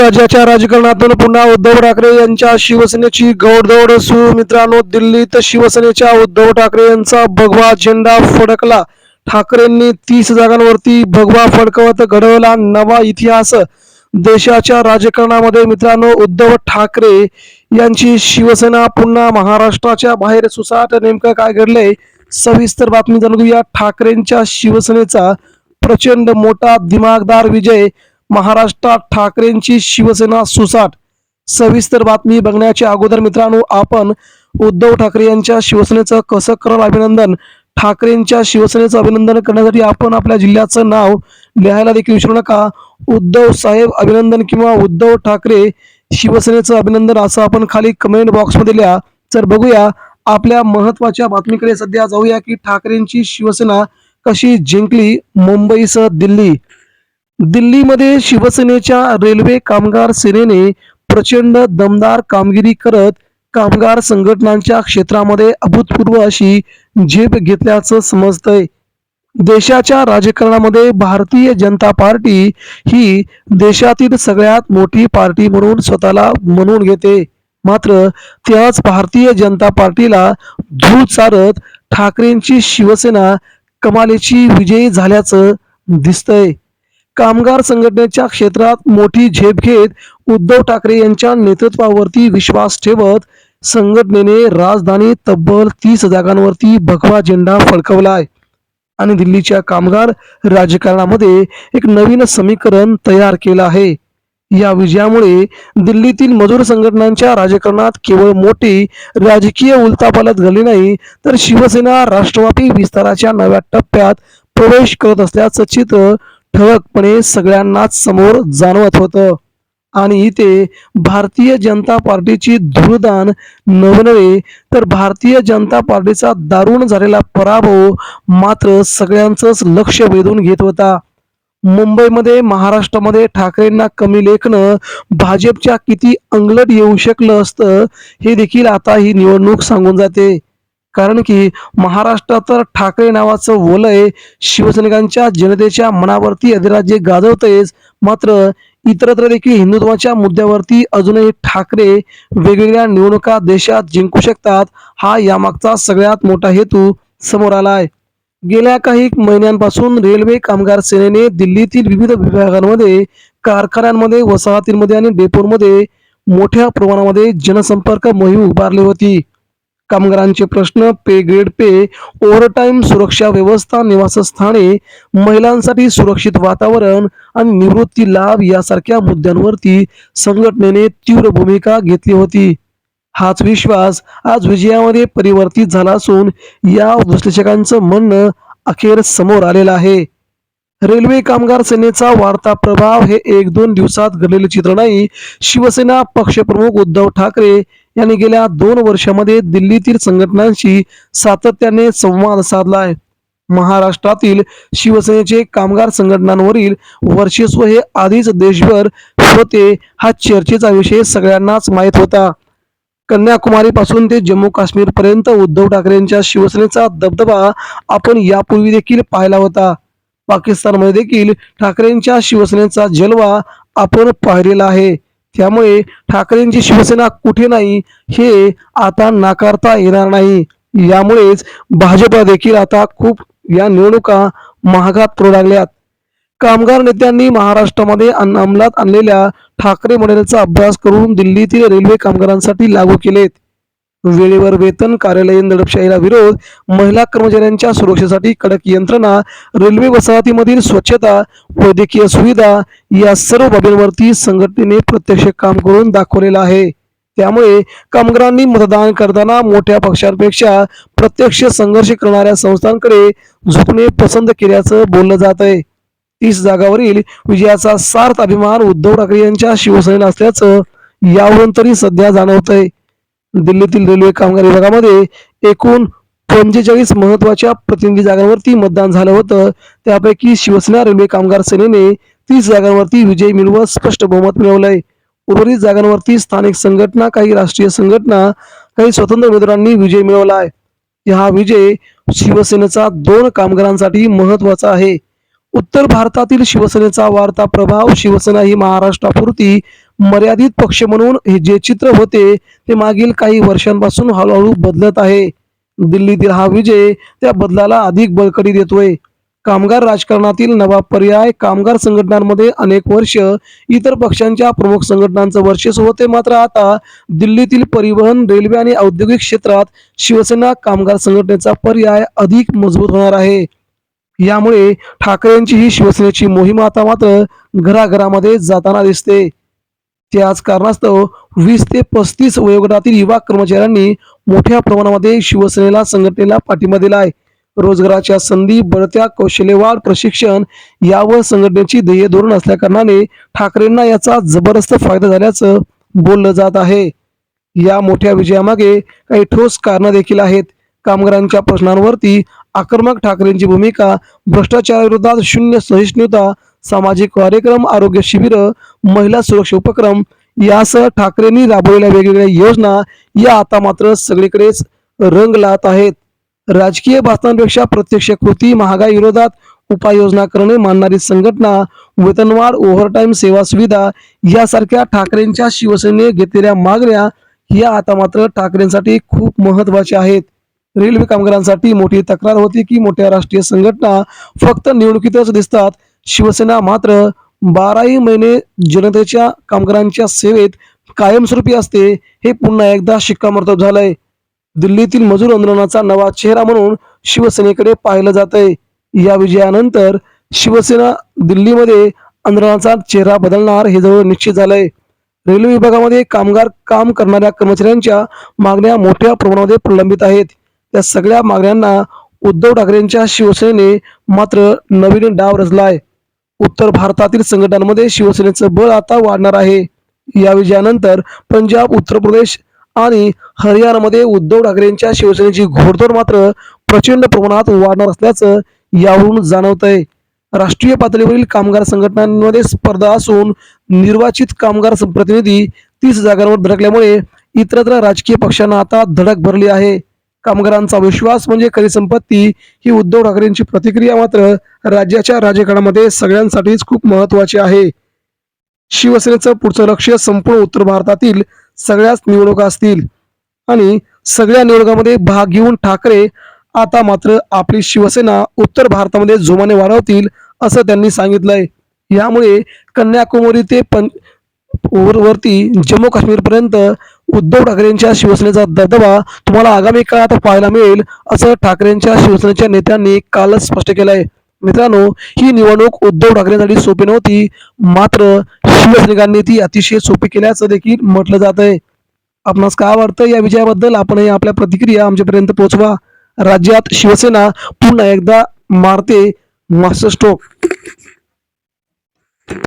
राज्याच्या राजकारणातून पुन्हा उद्धव ठाकरे यांच्या शिवसेनेची घोडदौड सुरू. मित्रांनो, दिल्लीत शिवसेनेच्या उद्धव ठाकरे यांचा भगवा झेंडा फडकला. ठाकरेंनी 30 जागांवरती भगवा फडकवत घडवला नवा इतिहास. देशाच्या राजकारणामध्ये मित्रांनो, उद्धव ठाकरे यांची शिवसेना पुन्हा महाराष्ट्राच्या बाहेर सुसाट. नेमकं काय घडलंय, सविस्तर बातमी जाणून घेऊया. ठाकरेंच्या शिवसेनेचा प्रचंड मोठा दिमागदार विजय. महाराष्ट्रात ठाकरेंची शिवसेना सुसाट. सविस्तर बातमी बघण्याच्या अगोदर मित्रांनो, आपण उद्धव ठाकरे यांच्या शिवसेनेचं कसं कराल अभिनंदन. ठाकरेंच्या शिवसेनेचं अभिनंदन करण्यासाठी आपण आपल्या जिल्ह्याचं नाव लिहायला देखील विसरू नका. उद्धव साहेब अभिनंदन किंवा उद्धव ठाकरे शिवसेनेचं अभिनंदन असं आपण खाली कमेंट बॉक्समध्ये लिहा. तर बघूया आपल्या महत्वाच्या बातमीकडे. सध्या जाऊया की ठाकरेंची शिवसेना कशी जिंकली मुंबईसह दिल्ली. दिल्लीमध्ये शिवसेनेच्या रेल्वे कामगार सेनेने प्रचंड दमदार कामगिरी करत कामगार संघटनांच्या क्षेत्रामध्ये अभूतपूर्व अशी झेप घेतल्याचं समजतंय. देशाच्या राजकारणामध्ये भारतीय जनता पार्टी ही देशातील सगळ्यात मोठी पार्टी म्हणून स्वतःला म्हणून घेते. मात्र त्याच भारतीय जनता पार्टीला धूळ चारत ठाकरेंची शिवसेना कमालीची विजयी झाल्याचं दिसतंय. कामगार संघटनेच्या क्षेत्रात मोठी झेप घेत उद्धव ठाकरे यांच्या नेतृत्वावरती विश्वास ठेवत संघटनेने राजधानी तब्बल 30 जागांवरती भगवा झेंडा फडकवलाय आणि दिल्लीच्या कामगार राजकारणामध्ये एक नवीन समीकरण तयार केलं आहे. या विजयामुळे दिल्लीतील मजूर संघटनांच्या राजकारणात केवळ मोठी राजकीय उलथापालथ घडली नाही, तर शिवसेना राष्ट्रव्यापी विस्ताराच्या नव्या टप्प्यात प्रवेश करत असल्याचं चित्र ठळकपणे सगळ्यांनाच समोर जाणवत होतं. आणि इथे भारतीय जनता पार्टीची धूळदान नव्हे, तर भारतीय जनता पार्टीचा दारुण झालेला पराभव मात्र सगळ्यांचंच लक्ष वेधून घेत होता. मुंबईमध्ये महाराष्ट्रामध्ये ठाकरेंना कमी लेखणं भाजपच्या किती अंगलट येऊ शकलं असतं हे देखील आता ही निवडणूक सांगून जाते. कारण की महाराष्ट्रात तर ठाकरे नावाचं वलय शिवसैनिकांच्या जनतेच्या मनावरती अधिराज्य गाजवतेच, मात्र इतरत्र देखील हिंदुत्वाच्या मुद्द्यावरती अजूनही ठाकरे वेगवेगळ्या निवडणुका देशात जिंकू शकतात, हा यामागचा सगळ्यात मोठा हेतू समोर आलाय. गेल्या काही महिन्यांपासून रेल्वे कामगार सेनेने दिल्लीतील विविध विभागांमध्ये, कारखान्यांमध्ये, वसाहतींमध्ये आणि डेपोमध्ये मोठ्या प्रमाणामध्ये जनसंपर्क मोहीम उभारली होती. कामगारांचे प्रश्न, पे ग्रेड पे, ओव्हरटाईम, सुरक्षा व्यवस्था, निवासस्थाने, महिलांसाठी सुरक्षित वातावरण आणि निवृत्ती लाभ यासारख्या मुद्द्यांवरती संघटनेने तीव्र भूमिका घेतली होती. हाच विश्वास आज विजयामध्ये परिवर्तित झाला असून या विश्लेषकांचं म्हणणं अखेर समोर आलेलं आहे. रेल्वे कामगार सेनेचा वाढता प्रभाव हे 1-2 दिवसात घडलेले चित्र नाही. शिवसेना पक्षप्रमुख उद्धव ठाकरे यांनी गेल्या 2 वर्षामध्ये दिल्लीतील संघटनांशी सातत्याने संवाद साधलाय. महाराष्ट्रातील शिवसेनेचे कामगार संघटनांवरील वर्चस्व हे आधीच देशभर होते, हा चर्चेचा विषय सगळ्यांनाच माहीत होता. कन्याकुमारी पासून ते जम्मू काश्मीर पर्यंत उद्धव ठाकरेंच्या शिवसेनेचा दबदबा आपण यापूर्वी देखील पाहिला होता. पाकिस्तानमध्ये देखील ठाकरेंच्या शिवसेनेचा जलवा आपण पाहिलेला आहे. त्यामुळे ठाकरेंची शिवसेना कुठे नाही हे आता नाकारता येणार नाही. यामुळेच भाजपा देखील आता खूप या निवडणुका महागात पडू लागल्यात. कामगार नेत्यांनी महाराष्ट्रामध्ये अंमलात आणलेल्या ठाकरे मॉडेलचा अभ्यास करून दिल्लीतील रेल्वे कामगारांसाठी लागू केलेत. वेळेवर वेतन, कार्यालयीन दडपशाहीला विरोध, महिला कर्मचाऱ्यांच्या सुरक्षेसाठी कडक यंत्रणा, रेल्वे वसाहतीमधील स्वच्छता, वैद्यकीय सुविधा या सर्व बाबींवरती संघटनेने प्रत्यक्ष काम करून दाखवलेलं आहे. त्यामुळे कामगारांनी मतदान करताना मोठ्या पक्षांपेक्षा प्रत्यक्ष संघर्ष करणाऱ्या संस्थांकडे झुकणे पसंत केल्याचं बोललं जात आहे. 30 जागावरील विजयाचा सार्थ अभिमान उद्धव ठाकरे यांच्या शिवसेनेला असल्याचं यावरून तरी सध्या जाणवतंय. दिल्लीतील रेल्वे कामगार विभागामध्ये एकूण 45 महत्वाच्या प्रतिनिधी जागांवरती मतदान झालं होतं. त्यापैकी शिवसेना रेल्वे कामगार सेनेने 30 जागांवरती विजय मिळवत स्पष्ट बहुमत मिळवलंय. उर्वरित जागांवरती स्थानिक संघटना, काही राष्ट्रीय संघटना, काही स्वतंत्र उमेदवारांनी विजय मिळवला आहे. हा विजय शिवसेनेचा 2 कामगारांसाठी महत्वाचा आहे. उत्तर भारतातील शिवसेनेचा वाढता प्रभाव. शिवसेना ही महाराष्ट्रापुरती मर्यादित पक्ष म्हणून हे जे चित्र होते ते मागील काही वर्षांपासून हळूहळू बदलत आहे. दिल्लीतील हा विजय त्या बदलाला अधिक बळकटी देतोय. कामगार राजकारणातील नवा पर्याय. कामगार संघटनांमध्ये अनेक वर्ष इतर पक्षांच्या प्रमुख संघटनांचं वर्चस्व होते, मात्र आता दिल्लीतील परिवहन, रेल्वे आणि औद्योगिक क्षेत्रात शिवसेना कामगार संघटनेचा पर्याय अधिक मजबूत होणार आहे. यामुळे ठाकरेंची ही शिवसेनेची मोहीम आता मात्र घराघरामध्ये जाताना दिसते. त्याच कारणास्तव 20 ते 35 वयोगटातील युवा कर्मचाऱ्यांनी मोठ्या प्रमाणामध्ये शिवसेनेला संघटनेला पाठिंबा दिलाय. रोजगाराच्या संधी, बढत्या कौशल्यवाढ, प्रशिक्षण यावर संघटनेची ध्येय धोरण असल्या कारणाने ठाकरेंना याचा जबरदस्त फायदा झाल्याचं बोललं जात आहे. या मोठ्या विजयामागे काही ठोस कारणं देखील आहेत. कामगारांच्या प्रश्नांवरती आक्रमक ठाकरेंची भूमिका, भ्रष्टाचाराविरोधात शून्य सहिष्णुता, सामाजिक कार्यक्रम, आरोग्य शिबिरं, महिला सुरक्षा उपक्रम यासह ठाकरेंनी राबवलेल्या वेगवेगळ्या योजना या आता मात्र सगळीकडेच रंग लावत आहेत. राजकीय भाषणांपेक्षा प्रत्यक्ष कृती, महागाई विरोधात उपाययोजना करणे मानणारी संघटना, वेतनवाढ, ओव्हरटाईम, सेवा सुविधा यासारख्या ठाकरेंच्या शिवसेनेने घेतलेल्या मागण्या या आता मात्र ठाकरेंसाठी खूप महत्वाच्या आहेत. रेल्वे कामगारांसाठी मोठी तक्रार होती की मोठ्या राष्ट्रीय संघटना फक्त निवडणुकीतच दिसतात. शिवसेना मात्र 12ही महिने जनतेच्या कामगारांच्या सेवेत कायमस्वरूपी असते. हे पुन्हा एकदा शिक्कामोर्तब झालंय. दिल्लीतील मजूर आंदोलनाचा नवा चेहरा म्हणून शिवसेनेकडे पाहिलं जातंय. या विजयानंतर शिवसेना दिल्लीमध्ये आंदोलनाचा चेहरा बदलणार हे जवळ निश्चित झालंय. रेल्वे विभागामध्ये कामगार काम करणाऱ्या कर्मचाऱ्यांच्या मागण्या मोठ्या प्रमाणामध्ये प्रलंबित आहेत. त्या सगळ्या मागण्यांना उद्धव ठाकरेंच्या शिवसेनेने मात्र नवीन डाव रचलाय. उत्तर भारतातील संघटनांमध्ये शिवसेनेचं बळ आता वाढणार आहे. या विजयानंतर पंजाब, उत्तर प्रदेश आणि हरियाणामध्ये उद्धव ठाकरेंच्या शिवसेनेची घोडदौड मात्र प्रचंड प्रमाणात वाढणार असल्याचं यावरून जाणवतंय. राष्ट्रीय पातळीवरील कामगार संघटनांमध्ये स्पर्धा असून निर्वाचित कामगार प्रतिनिधी 30 जागांवर धडकल्यामुळे इतरत्र राजकीय पक्षांना आता धडक भरली आहे. कामगारांचा विश्वास म्हणजे खरी संपत्ती ही उद्धव ठाकरेंची प्रतिक्रिया मात्र राज्याच्या राजकारणामध्ये सगळ्यांसाठीच खूप महत्वाची आहे. शिवसेनेचं पुढचं लक्ष संपूर्ण उत्तर भारतातील सगळ्याच निवडणुका असतील आणि सगळ्या निवडणुकांमध्ये भाग घेऊन ठाकरे आता मात्र आपली शिवसेना उत्तर भारतामध्ये जोमाने वाढवतील असं त्यांनी सांगितलंय. यामुळे कन्याकुमारी ते वरती जम्मू काश्मीर पर्यंत उद्धव ठाकरेंच्या शिवसेनेचा दबदबा तुम्हाला आगामी काळात पाहायला मिळेल असं ठाकरेंच्या शिवसेनेच्या नेत्यांनी कालच स्पष्ट केलंय. मित्रांनो, ही निवडणूक उद्धव ठाकरेंसाठी सोपी नव्हती, मात्र शिवसैनिकांनी ती अतिशय सोपी केल्याचं देखील म्हटलं जात आहे. आपणास काय वाटतं या विजयाबद्दल? आपणही आपल्या प्रतिक्रिया आमच्यापर्यंत पोहोचवा. राज्यात शिवसेना पुन्हा एकदा मारते मास्टर स्ट्रोक.